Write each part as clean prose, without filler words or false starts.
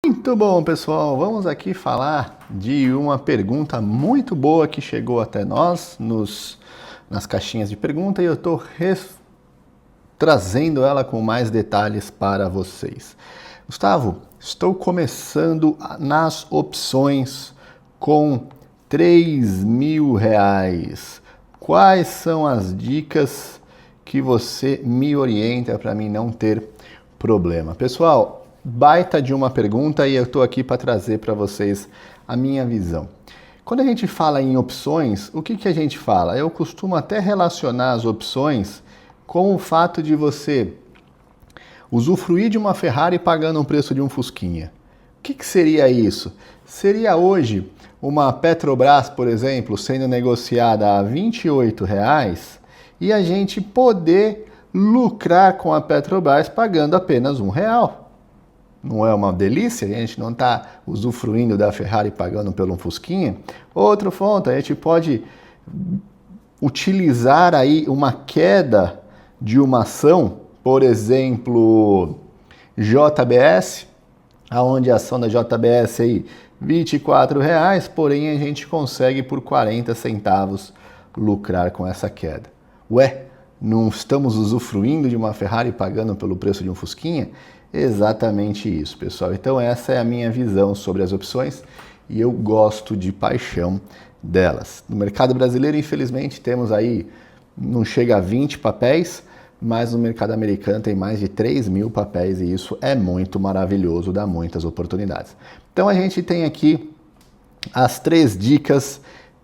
Muito bom, pessoal. Vamos aqui falar de uma pergunta muito boa que chegou até nós nas caixinhas de pergunta e eu estou trazendo ela com mais detalhes para vocês. Gustavo, estou começando nas opções com R$ 3.000. Quais são as dicas que você me orienta para mim não ter problema? Pessoal, baita de uma pergunta e eu estou aqui para trazer para vocês a minha visão. Quando a gente fala em opções, o que a gente fala? Eu costumo até relacionar as opções com o fato de você usufruir de uma Ferrari pagando o preço de um Fusquinha. O que seria isso? Seria hoje uma Petrobras, por exemplo, sendo negociada a R$ 28 e a gente poder lucrar com a Petrobras pagando apenas R$ 1. Não é uma delícia? A gente não está usufruindo da Ferrari pagando pelo um Fusquinha? Outro ponto, a gente pode utilizar aí uma queda de uma ação, por exemplo, JBS, aonde a ação da JBS aí R$ 24, porém a gente consegue por 40 centavos lucrar com essa queda. Ué, não estamos usufruindo de uma Ferrari pagando pelo preço de um Fusquinha? Exatamente isso, pessoal. Então essa é a minha visão sobre as opções e eu gosto de paixão delas. No mercado brasileiro, infelizmente, temos aí, não chega a 20 papéis, mas no mercado americano tem mais de 3.000 papéis e isso é muito maravilhoso, dá muitas oportunidades. Então a gente tem aqui as 3 dicas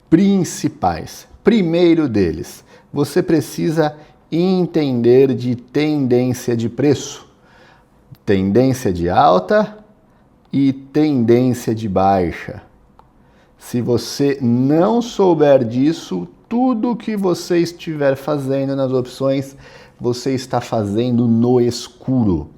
principais. Primeiro deles, você precisa entender de tendência de preço, tendência de alta e tendência de baixa. Se você não souber disso, tudo que você estiver fazendo nas opções, você está fazendo no escuro.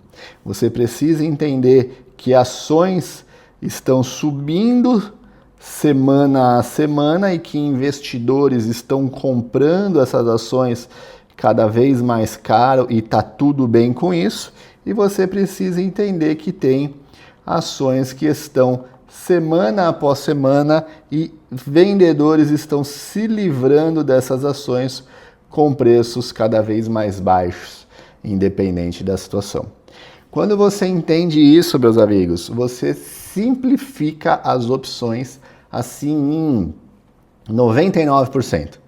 Você precisa entender que ações estão subindo semana a semana e que investidores estão comprando essas ações cada vez mais caro e está tudo bem com isso. E você precisa entender que tem ações que estão semana após semana e vendedores estão se livrando dessas ações com preços cada vez mais baixos, independente da situação. Quando você entende isso, meus amigos, você simplifica as opções assim em 99%.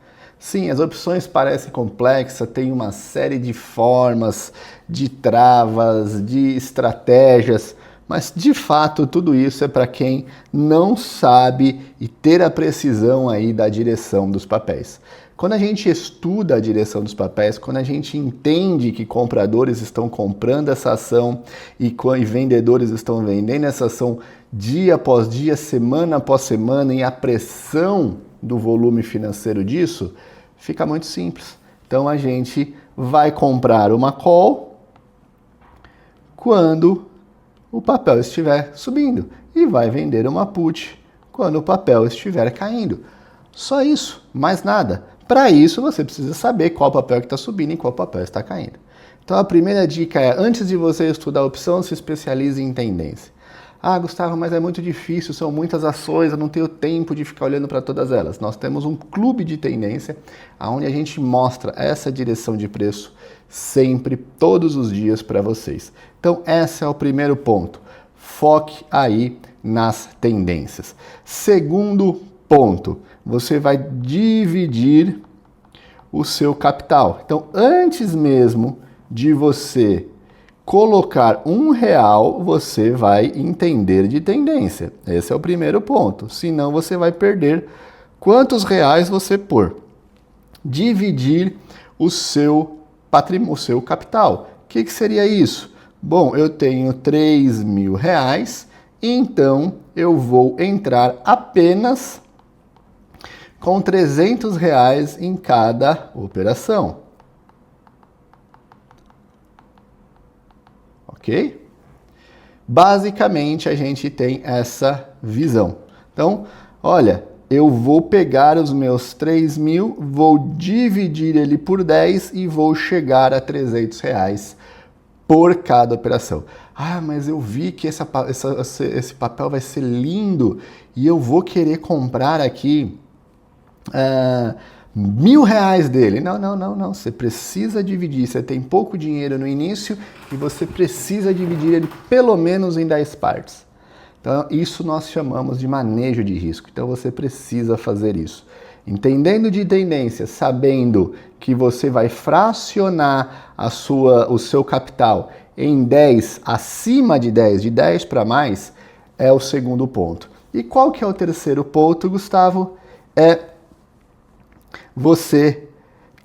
Sim, as opções parecem complexas, tem uma série de formas, de travas, de estratégias, mas de fato tudo isso é para quem não sabe e ter a precisão aí da direção dos papéis. Quando a gente estuda a direção dos papéis, quando a gente entende que compradores estão comprando essa ação e vendedores estão vendendo essa ação dia após dia, semana após semana, e a pressão do volume financeiro disso, fica muito simples. Então a gente vai comprar uma call quando o papel estiver subindo e vai vender uma put quando o papel estiver caindo. Só isso, mais nada. Para isso você precisa saber qual papel que está subindo e qual papel está caindo. Então a primeira dica é, antes de você estudar a opção, se especialize em tendência. Ah, Gustavo, mas é muito difícil, são muitas ações, eu não tenho tempo de ficar olhando para todas elas. Nós temos um clube de tendência, onde a gente mostra essa direção de preço sempre, todos os dias para vocês. Então, esse é o primeiro ponto. Foque aí nas tendências. Segundo ponto, você vai dividir o seu capital. Então, antes mesmo de você colocar R$ 1, você vai entender de tendência. Esse é o primeiro ponto. Senão você vai perder quantos reais você pôr. Dividir o seu patrimônio, o seu capital. O que seria isso? Bom, eu tenho R$ 3.000, então eu vou entrar apenas com R$ 300 em cada operação. Ok? Basicamente, a gente tem essa visão. Então, olha, eu vou pegar os meus 3.000, vou dividir ele por 10 e vou chegar a R$ 300 por cada operação. Ah, mas eu vi que esse papel vai ser lindo e eu vou querer comprar aqui R$1.000 dele. Não. Você precisa dividir. Você tem pouco dinheiro no início e você precisa dividir ele pelo menos em 10 partes. Então, isso nós chamamos de manejo de risco. Então, você precisa fazer isso. Entendendo de tendência, sabendo que você vai fracionar o seu capital em 10, acima de 10, de 10 para mais, é o segundo ponto. E qual que é o terceiro ponto, Gustavo? É você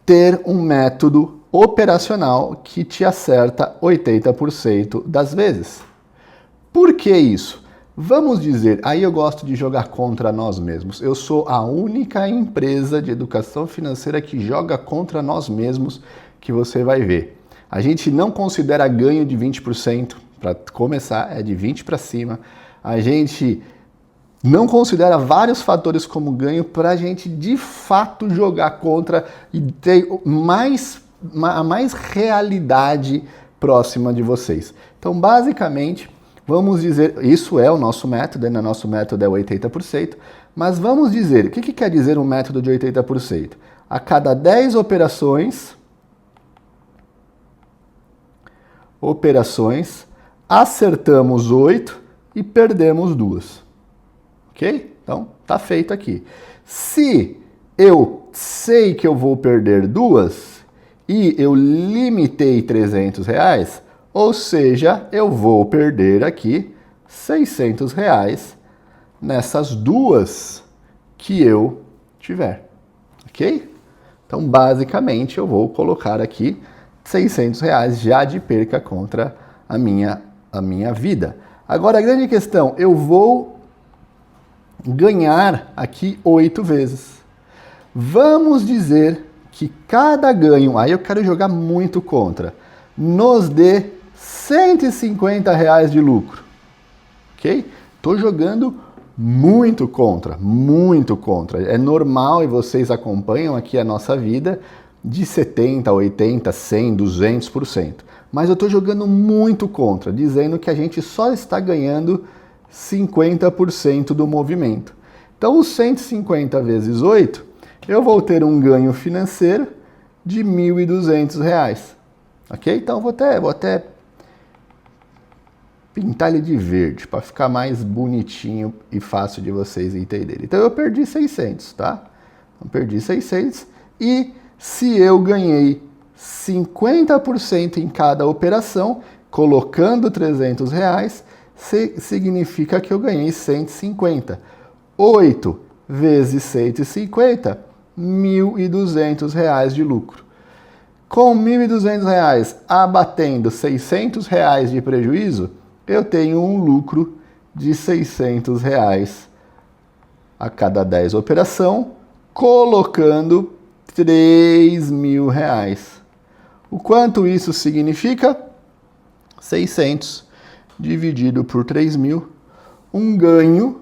ter um método operacional que te acerta 80% das vezes. Por que isso? Vamos dizer, aí eu gosto de jogar contra nós mesmos. Eu sou a única empresa de educação financeira que joga contra nós mesmos que você vai ver. A gente não considera ganho de 20%, para começar, é de 20% para cima. A gente não considera vários fatores como ganho para a gente de fato jogar contra e ter a mais realidade próxima de vocês. Então, basicamente, vamos dizer, isso é o nosso método, né? Nosso método é 80%, mas vamos dizer, o que quer dizer um método de 80%? A cada 10 operações, acertamos 8 e perdemos 2. Ok? Então, tá feito aqui. Se eu sei que eu vou perder 2 e eu limitei R$300, ou seja, eu vou perder aqui R$600 nessas 2 que eu tiver, ok? Então, basicamente, eu vou colocar aqui R$600 já de perca contra a minha vida. Agora, a grande questão, eu vou ganhar aqui 8 vezes. Vamos dizer que cada ganho, aí eu quero jogar muito contra, nos dê R$150 de lucro, ok? Estou jogando muito contra. É normal e vocês acompanham aqui a nossa vida de 70%, 80%, 100%, 200%. Mas eu estou jogando muito contra, dizendo que a gente só está ganhando 50% do movimento. Então, os 150 vezes 8, eu vou ter um ganho financeiro de R$1.200. Ok? Então, vou até pintar ele de verde, para ficar mais bonitinho e fácil de vocês entenderem. Então, eu perdi 600, tá? Então, perdi 600 e se eu ganhei 50% em cada operação, colocando R$300, significa que eu ganhei 150. 8 vezes 150, R$1.200 de lucro. Com R$1.200 abatendo R$600 de prejuízo, eu tenho um lucro de R$600 a cada 10 operação, colocando R$3.000. O quanto isso significa? 600 dividido por 3.000, um ganho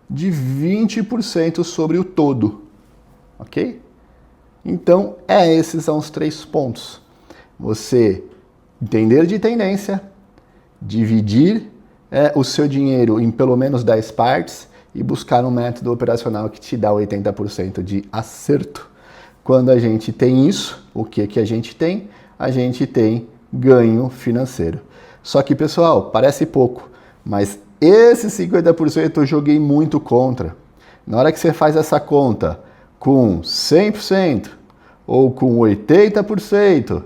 de 20% sobre o todo, ok? Então, esses são os 3 pontos. Você entender de tendência, dividir o seu dinheiro em pelo menos 10 partes e buscar um método operacional que te dá 80% de acerto. Quando a gente tem isso, o que a gente tem? A gente tem ganho financeiro. Só que, pessoal, parece pouco, mas esse 50% eu joguei muito contra. Na hora que você faz essa conta com 100% ou com 80%,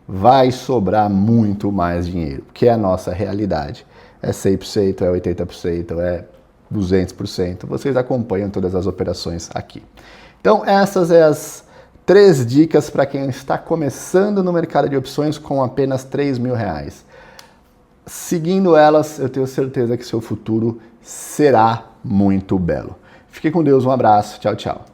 vai sobrar muito mais dinheiro, que é a nossa realidade. É 100%, é 80%, é 200%. Vocês acompanham todas as operações aqui. Então, essas são as 3 dicas para quem está começando no mercado de opções com apenas R$3.000. Seguindo elas, eu tenho certeza que seu futuro será muito belo. Fique com Deus, um abraço, tchau, tchau.